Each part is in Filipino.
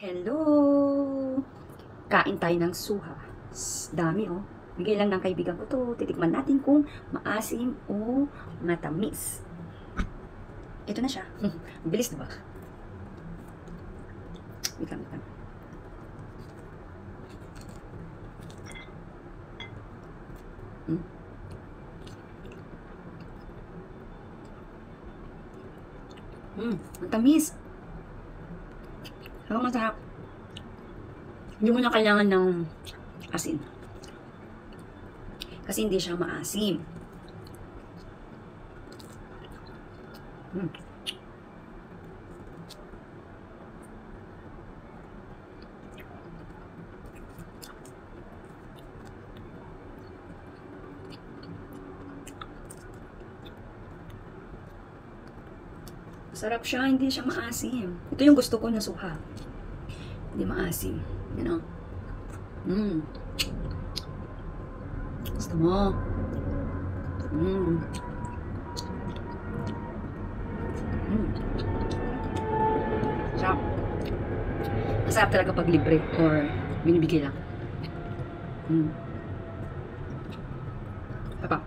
Hello! Kain tayo ng suha. Dami oh. Bigay lang ng kaibigan ko to. Titikman natin kung maasim o matamis. Ito na siya. Bilis diba? Wait lang, wait lang. Matamis. Ang masarap. Hindi mo na kailangan ng asin. Kasi hindi siya maasim. Sarap siya, hindi siya maasim. Ito yung gusto ko na suha. Hindi maasim. You know? Gusto mo? Sarap. Masarap talaga pag libre or binibigay lang. Papa.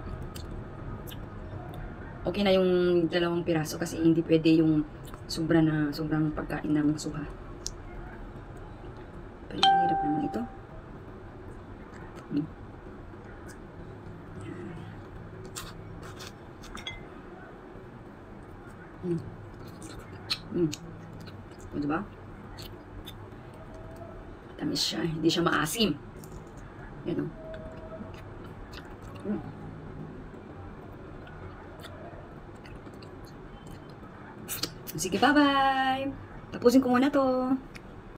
Okay na yung 2 piraso kasi hindi pwede yung sobrang pagkain ng suha. Pero ang hirap naman ito. O, diba? Tamis siya. Hindi siya maasim. Yan o. Sige, bye-bye! Tapusin ko muna to.